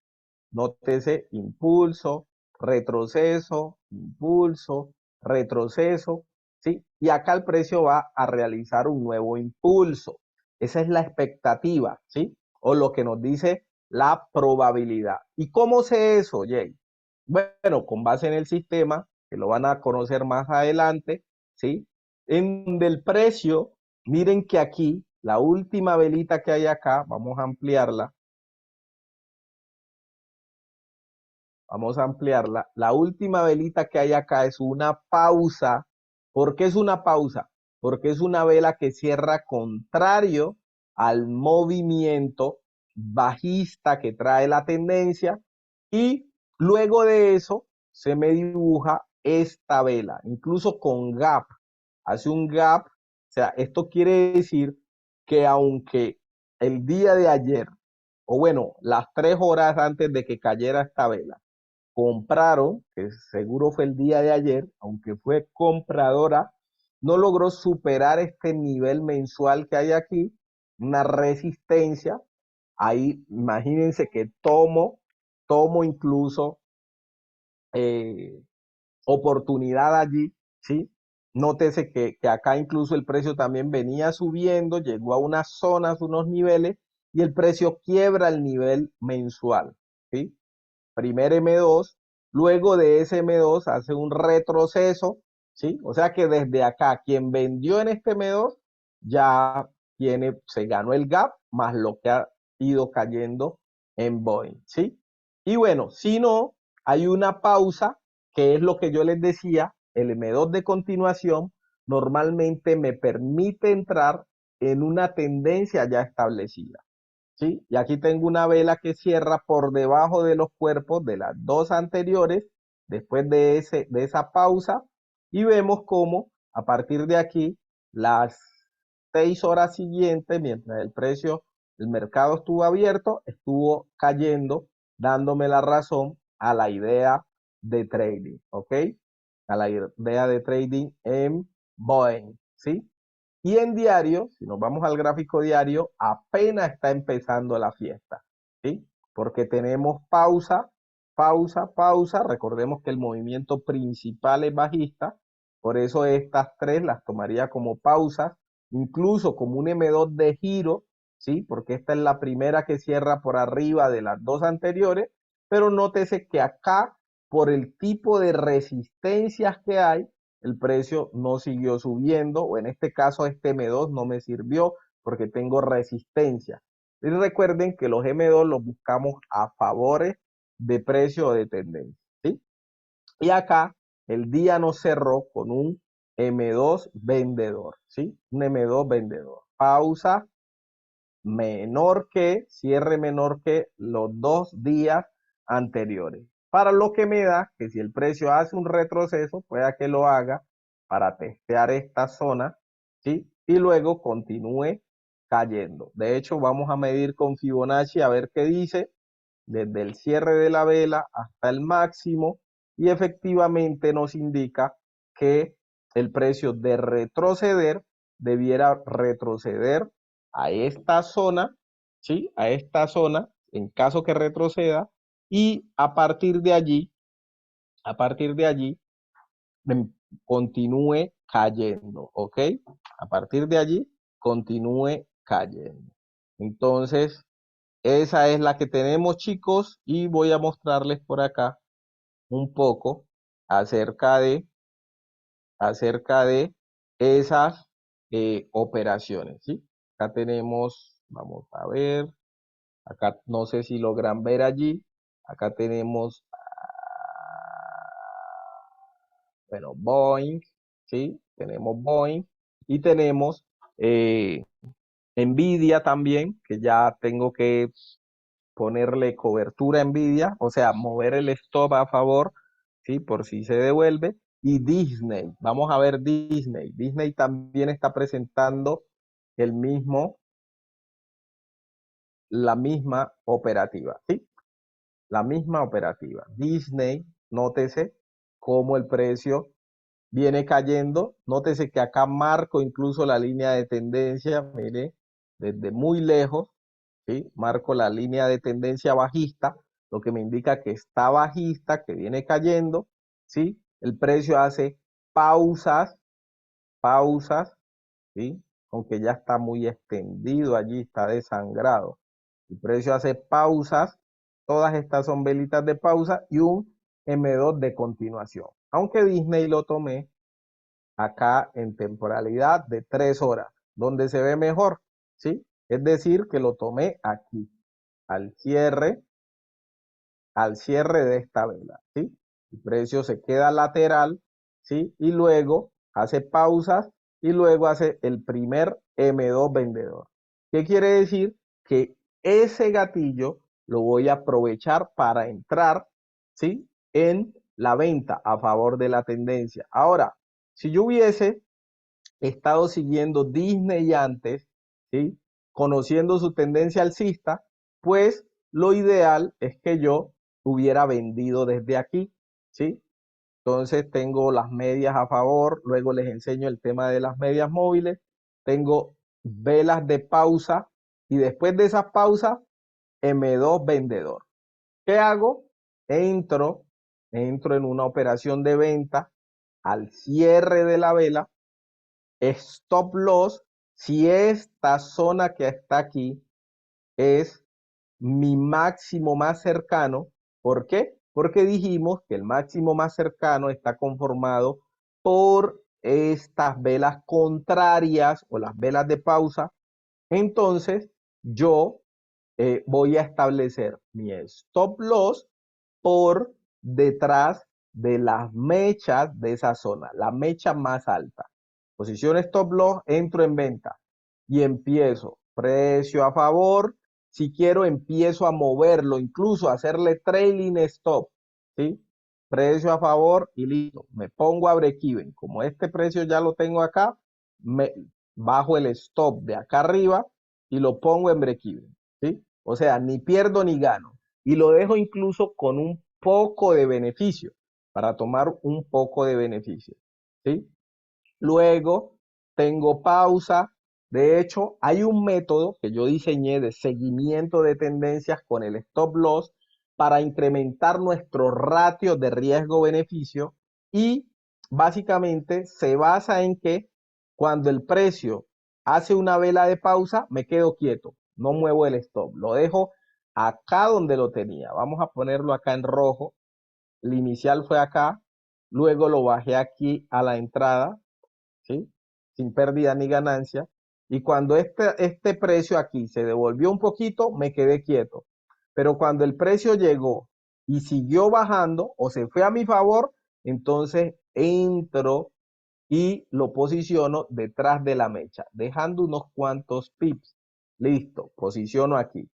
Nótese impulso, retroceso, impulso, retroceso, ¿sí? Y acá el precio va a realizar un nuevo impulso. Esa es la expectativa, ¿sí? O lo que nos dice la probabilidad. ¿Y cómo sé eso, Jay? Bueno, con base en el sistema, que lo van a conocer más adelante, ¿sí? En donde el precio, miren que aquí, la última velita que hay acá, vamos a ampliarla. Vamos a ampliarla. La última velita que hay acá es una pausa. ¿Por qué es una pausa? Porque es una vela que cierra contrario al movimiento bajista que trae la tendencia y luego de eso se me dibuja esta vela, incluso con gap. Hace un gap. O sea, esto quiere decir que aunque el día de ayer, o bueno, las 3 horas antes de que cayera esta vela, compraron, que seguro fue el día de ayer, aunque fue compradora, no logró superar este nivel mensual que hay aquí, una resistencia. Ahí imagínense que tomo incluso eh, oportunidad allí, ¿sí? Nótese que acá incluso el precio también venía subiendo, llegó a unas zonas, unos niveles, y el precio quiebra el nivel mensual, ¿sí? Primer M2, luego de ese M2 hace un retroceso, ¿sí? O sea que desde acá, quien vendió en este M2 ya se ganó el gap más lo que ha ido cayendo en Boeing, ¿sí? Y bueno, si no, hay una pausa, que es lo que yo les decía, el M2 de continuación normalmente me permite entrar en una tendencia ya establecida. ¿Sí? Y aquí tengo una vela que cierra por debajo de los cuerpos de las dos anteriores, después de esa pausa, y vemos cómo a partir de aquí, las 6 horas siguientes, mientras el precio el mercado estuvo abierto, estuvo cayendo, dándome la razón a la idea de trading, ¿ok? A la idea de trading en Boeing, ¿sí? Y en diario, si nos vamos al gráfico diario, apenas está empezando la fiesta, ¿sí? Porque tenemos pausa, pausa, pausa. Recordemos que el movimiento principal es bajista, por eso estas tres las tomaría como pausas, incluso como un M2 de giro, ¿sí? Porque esta es la primera que cierra por arriba de las dos anteriores, pero nótese que acá, por el tipo de resistencias que hay, el precio no siguió subiendo, o en este caso este M2 no me sirvió porque tengo resistencia. Y recuerden que los M2 los buscamos a favores de precio o de tendencia, ¿sí? Y acá el día nos cerró con un M2 vendedor, ¿sí? Un M2 vendedor. Pausa menor que, cierre menor que los 2 días anteriores. Para lo que me da que si el precio hace un retroceso, pueda que lo haga para testear esta zona, ¿sí? Y luego continúe cayendo. De hecho, vamos a medir con Fibonacci a ver qué dice, desde el cierre de la vela hasta el máximo, y efectivamente nos indica que el precio de retroceder debiera retroceder a esta zona, ¿sí? A esta zona, en caso que retroceda, y a partir de allí, continúe cayendo, ¿ok? A partir de allí, continúe cayendo. Entonces, esa es la que tenemos, chicos, y voy a mostrarles por acá un poco acerca de, acerca de esas operaciones, ¿sí? Acá tenemos, vamos a ver, acá no sé si logran ver allí, acá tenemos, bueno, Boeing, ¿sí? Tenemos Boeing y tenemos eh, Nvidia también, que ya tengo que ponerle cobertura a Nvidia, o sea, mover el stop a favor, ¿sí? Por si se devuelve. Y Disney, vamos a ver Disney. Disney también está presentando el mismo, la misma operativa, ¿sí? La misma operativa. Disney, nótese cómo el precio viene cayendo. Nótese que acá marco incluso la línea de tendencia, mire, desde muy lejos, ¿sí? Marco la línea de tendencia bajista, lo que me indica que está bajista, que viene cayendo, ¿sí? El precio hace pausas, pausas, ¿sí? Aunque ya está muy extendido allí, está desangrado. El precio hace pausas, todas estas son velitas de pausa y un M2 de continuación. Aunque Disney lo tomé acá en temporalidad de 3 horas, donde se ve mejor, ¿sí? Es decir, que lo tomé aquí, al cierre, al cierre de esta vela, ¿sí? El precio se queda lateral, ¿sí? Y luego hace pausas y luego hace el primer M2 vendedor. ¿Qué quiere decir? Que ese gatillo lo voy a aprovechar para entrar, ¿sí? En la venta a favor de la tendencia. Ahora, si yo hubiese estado siguiendo Disney antes, ¿sí? Conociendo su tendencia alcista, pues lo ideal es que yo hubiera vendido desde aquí, ¿sí? Entonces tengo las medias a favor, luego les enseño el tema de las medias móviles, tengo velas de pausa y después de esas pausas, M2 vendedor. ¿Qué hago? Entro, entro en una operación de venta al cierre de la vela, stop loss, si esta zona que está aquí es mi máximo más cercano. ¿Por qué? Porque dijimos que el máximo más cercano está conformado por estas velas contrarias o las velas de pausa. Entonces, yo voy a establecer mi stop loss por detrás de las mechas de esa zona, la mecha más alta. Posición stop loss, entro en venta y empiezo precio a favor. Si quiero, empiezo a moverlo, incluso a hacerle trailing stop, ¿sí? Precio a favor y listo. Me pongo a break even. Como este precio ya lo tengo acá, me bajo el stop de acá arriba y lo pongo en break-even, ¿sí? O sea, ni pierdo ni gano. Y lo dejo incluso con un poco de beneficio, para tomar un poco de beneficio, ¿sí? Luego tengo pausa. De hecho, hay un método que yo diseñé de seguimiento de tendencias con el stop loss para incrementar nuestro ratio de riesgo-beneficio y básicamente se basa en que cuando el precio hace una vela de pausa, me quedo quieto, no muevo el stop, lo dejo acá donde lo tenía. Vamos a ponerlo acá en rojo. El inicial fue acá, luego lo bajé aquí a la entrada, ¿sí? Sin pérdida ni ganancia. Y cuando este precio aquí se devolvió un poquito, me quedé quieto. Pero cuando el precio llegó y siguió bajando o se fue a mi favor, entonces entro y lo posiciono detrás de la mecha, dejando unos cuantos pips. Listo, posiciono aquí.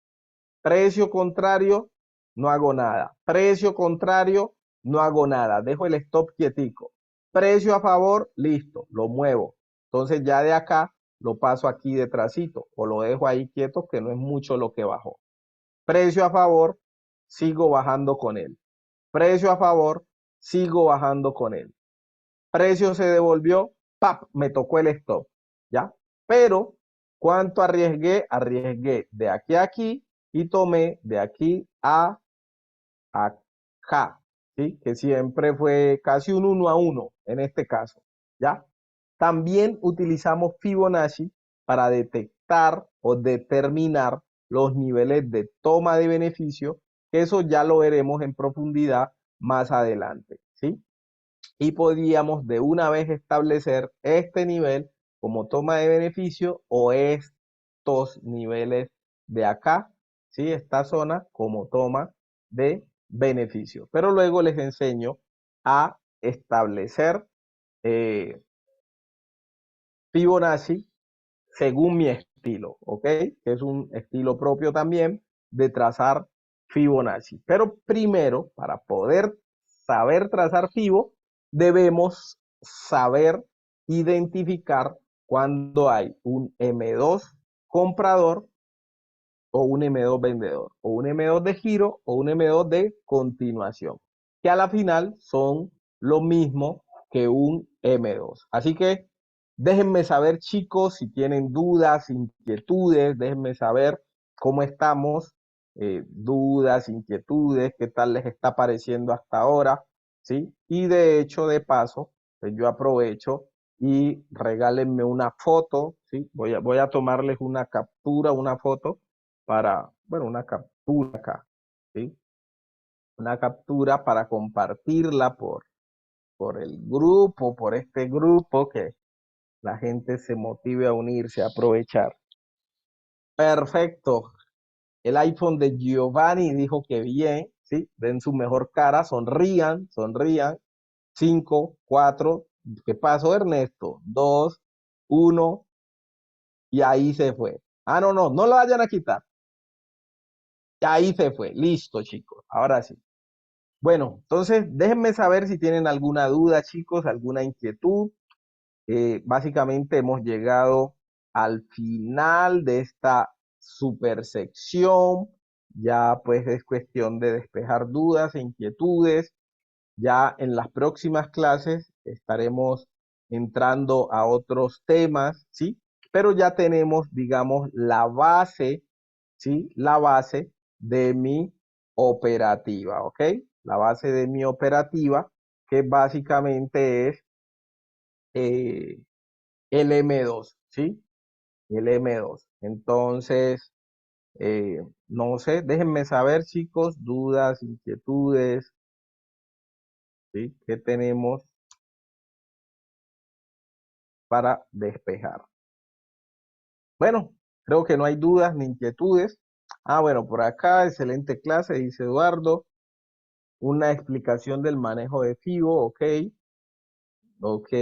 Precio contrario, no hago nada. Precio contrario, no hago nada. Dejo el stop quietico. Precio a favor, listo, lo muevo. Entonces ya de acá lo paso aquí detrásito o lo dejo ahí quieto que no es mucho lo que bajó. Precio a favor, sigo bajando con él. Precio a favor, sigo bajando con él. Precio se devolvió, ¡pap! Me tocó el stop, ¿ya? Pero, ¿cuánto arriesgué? Arriesgué de aquí a aquí y tomé de aquí a acá, ¿sí? Que siempre fue casi un 1 a 1 en este caso, ¿ya? También utilizamos Fibonacci para detectar o determinar los niveles de toma de beneficio, que eso ya lo veremos en profundidad más adelante, ¿sí? Y podíamos de una vez establecer este nivel como toma de beneficio o estos niveles de acá, ¿sí? Esta zona como toma de beneficio. Pero luego les enseño a establecer eh, Fibonacci según mi estilo, ¿ok? Que es un estilo propio también de trazar Fibonacci. Pero primero, para poder saber trazar Fibo, debemos saber identificar cuando hay un M2 comprador o un M2 vendedor, o un M2 de giro o un M2 de continuación, que a la final son lo mismo que un M2. Así que déjenme saber, chicos, si tienen dudas, inquietudes, déjenme saber cómo estamos, dudas, inquietudes, qué tal les está pareciendo hasta ahora, ¿sí? Y de hecho, de paso, pues yo aprovecho y regálenme una foto, ¿sí? Voy a tomarles una captura, una foto para, bueno, una captura acá, ¿sí? Una captura para compartirla por el grupo, por este grupo, que la gente se motive a unirse, a aprovechar. Perfecto. El iPhone de Giovanni dijo que bien, ¿sí? Den su mejor cara, sonrían, sonrían. 5, 4, ¿qué pasó, Ernesto? 2, 1, y ahí se fue. Ah, no, no, no lo vayan a quitar. Y ahí se fue. Listo, chicos. Ahora sí. Bueno, entonces déjenme saber si tienen alguna duda, chicos, alguna inquietud. Básicamente hemos llegado al final de esta super sección. Ya pues es cuestión de despejar dudas e inquietudes. Ya en las próximas clases estaremos entrando a otros temas, ¿sí? Pero ya tenemos, digamos, la base, ¿sí? La base de mi operativa, ¿ok? La base de mi operativa, que básicamente es eh, el M2, ¿sí? El M2. Entonces, no sé, déjenme saber, chicos, dudas, inquietudes, ¿sí? ¿Qué tenemos para despejar? Bueno, creo que no hay dudas ni inquietudes. Ah, bueno, por acá, excelente clase, dice Eduardo. Una explicación del manejo de FIBO, ok, ok.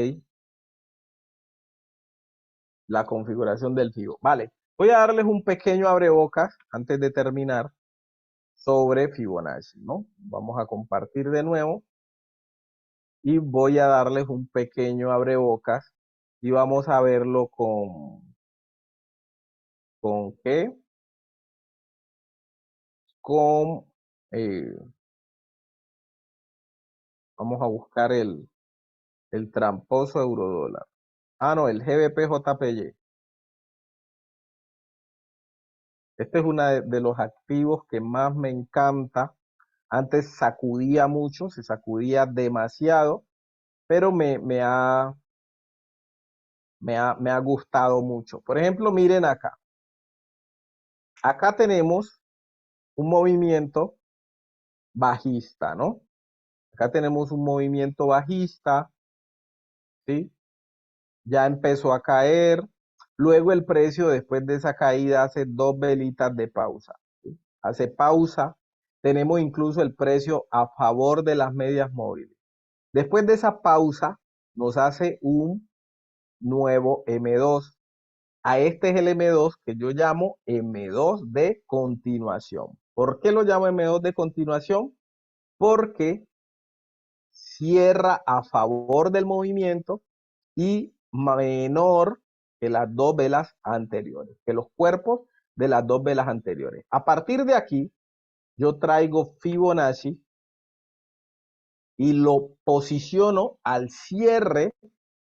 La configuración del FIBO. Vale, voy a darles un pequeño abrebocas antes de terminar sobre Fibonacci, ¿no? Vamos a compartir de nuevo y voy a darles un pequeño abrebocas y vamos a verlo ¿Con qué? Con, eh, vamos a buscar el tramposo eurodólar. Ah, no, el GBP-JPY. Este es uno de los activos que más me encanta. Antes sacudía mucho, se sacudía demasiado, pero me ha gustado mucho. Por ejemplo, miren acá. Acá tenemos un movimiento bajista, ¿no? Acá tenemos un movimiento bajista, ¿sí? Ya empezó a caer. Luego el precio, después de esa caída, hace dos velitas de pausa, ¿sí? Hace pausa. Tenemos incluso el precio a favor de las medias móviles. Después de esa pausa, nos hace un nuevo M2. A este es el M2 que yo llamo M2 de continuación. ¿Por qué lo llamo M2 de continuación? Porque cierra a favor del movimiento y menor que las dos velas anteriores, que los cuerpos de las dos velas anteriores. A partir de aquí, yo traigo Fibonacci y lo posiciono al cierre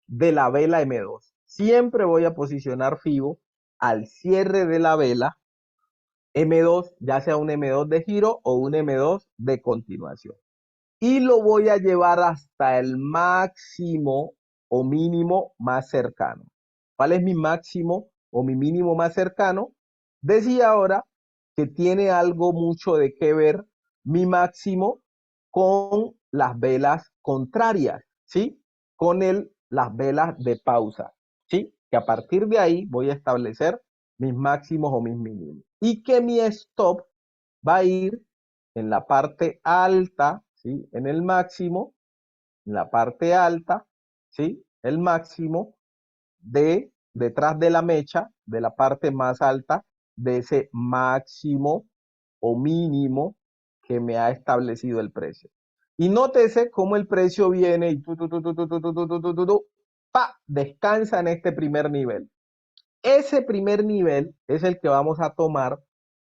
de la vela M2. Siempre voy a posicionar Fibo al cierre de la vela M2, ya sea un M2 de giro o un M2 de continuación. Y lo voy a llevar hasta el máximo o mínimo más cercano. ¿Cuál es mi máximo o mi mínimo más cercano? Decía ahora que tiene algo mucho de que ver mi máximo con las velas contrarias, ¿sí? Con las velas de pausa, ¿sí? Que a partir de ahí voy a establecer mis máximos o mis mínimos. Y que mi stop va a ir en la parte alta, ¿sí? En el máximo, en la parte alta, ¿sí? El máximo detrás de la mecha, de la parte más alta de ese máximo o mínimo que me ha establecido el precio. Y nótese cómo el precio viene y descansa en este primer nivel. Ese primer nivel es el que vamos a tomar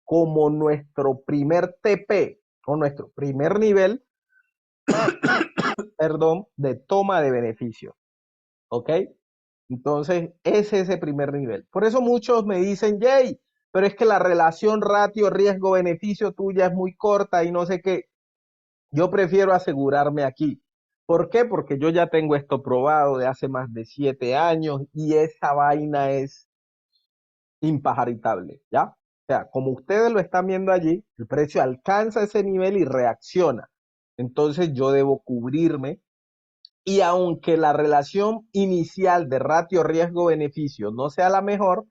como nuestro primer TP o nuestro primer nivel, perdón, de toma de beneficio. ¿Ok? Entonces, ese es ese primer nivel. Por eso muchos me dicen, Jay, pero es que la relación ratio riesgo-beneficio tuya es muy corta y no sé qué. Yo prefiero asegurarme aquí. ¿Por qué? Porque yo ya tengo esto probado de hace más de 7 años y esa vaina es impajaritable, ¿ya? O sea, como ustedes lo están viendo allí, el precio alcanza ese nivel y reacciona. Entonces yo debo cubrirme y aunque la relación inicial de ratio riesgo-beneficio no sea la mejor,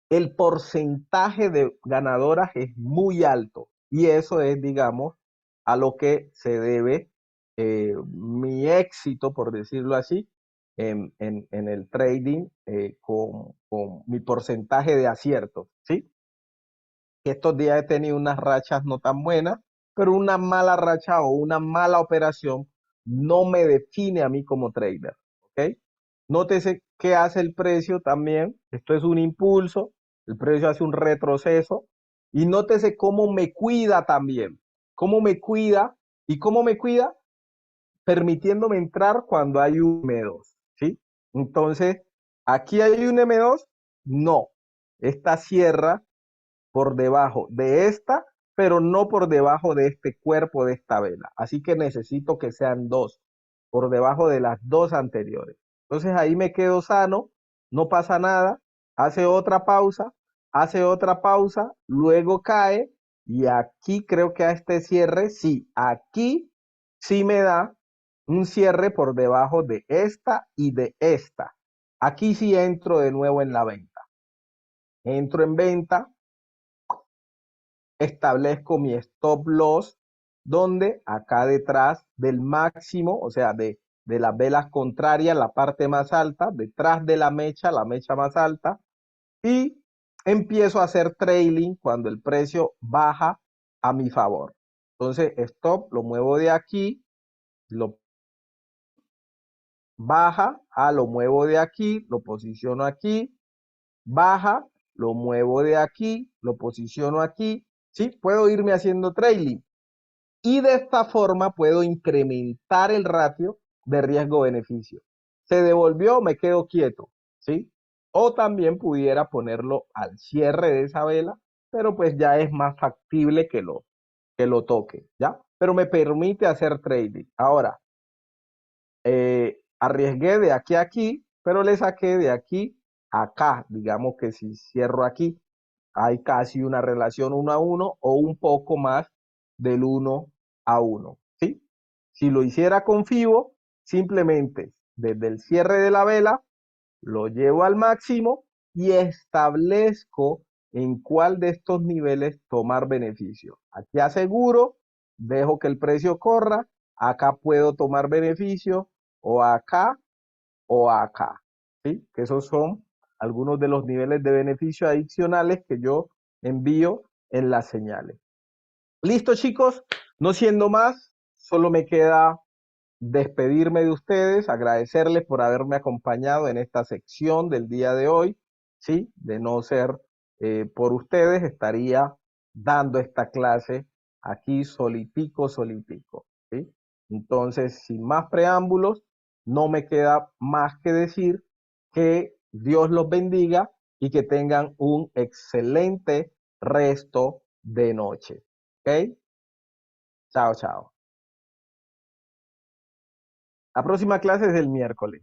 el porcentaje de ganadoras es muy alto y eso es, digamos, a lo que se debe mi éxito, por decirlo así, en el trading con mi porcentaje de acierto, ¿sí? Estos días he tenido unas rachas no tan buenas, pero una mala racha o una mala operación no me define a mí como trader, ¿ok? Nótese qué hace el precio también. Esto es un impulso, el precio hace un retroceso y nótese cómo me cuida también, cómo me cuida y cómo me cuida permitiéndome entrar cuando hay un M2, ¿sí? Entonces, ¿aquí hay un M2? No. Esta cierra por debajo de esta, pero no por debajo de este cuerpo de esta vela. Así que necesito que sean dos, por debajo de las dos anteriores. Entonces ahí me quedo sano, no pasa nada, hace otra pausa, luego cae y aquí creo que a este cierre, sí, aquí sí me da un cierre por debajo de esta y de esta. Aquí sí entro de nuevo en la venta. Entro en venta, establezco mi stop loss, donde acá detrás del máximo, o sea, de las velas contrarias, la parte más alta, detrás de la mecha más alta, y empiezo a hacer trailing cuando el precio baja a mi favor. Entonces, stop, lo muevo de aquí, lo baja, lo muevo de aquí, lo posiciono aquí, baja, lo muevo de aquí, lo posiciono aquí, ¿sí? Puedo irme haciendo trailing. Y de esta forma puedo incrementar el ratio de riesgo-beneficio. Se devolvió, me quedo quieto, ¿sí? O también pudiera ponerlo al cierre de esa vela, pero pues ya es más factible que lo toque, ¿ya? Pero me permite hacer trading. Ahora, arriesgué de aquí a aquí, pero le saqué de aquí a acá. Digamos que si cierro aquí, hay casi una relación 1 a 1 o un poco más del 1 a 1, ¿sí? Si lo hiciera con FIBO, simplemente desde el cierre de la vela, lo llevo al máximo y establezco en cuál de estos niveles tomar beneficio. Aquí aseguro, dejo que el precio corra, acá puedo tomar beneficio o acá o acá, ¿sí? Que esos son algunos de los niveles de beneficio adicionales que yo envío en las señales. Listo, chicos, no siendo más, solo me queda despedirme de ustedes, agradecerles por haberme acompañado en esta sección del día de hoy, ¿sí? De no ser por ustedes, estaría dando esta clase aquí solitico, solitico, ¿sí? Entonces, sin más preámbulos, no me queda más que decir que Dios los bendiga y que tengan un excelente resto de noche, ¿ok? Chao, chao. La próxima clase es el miércoles.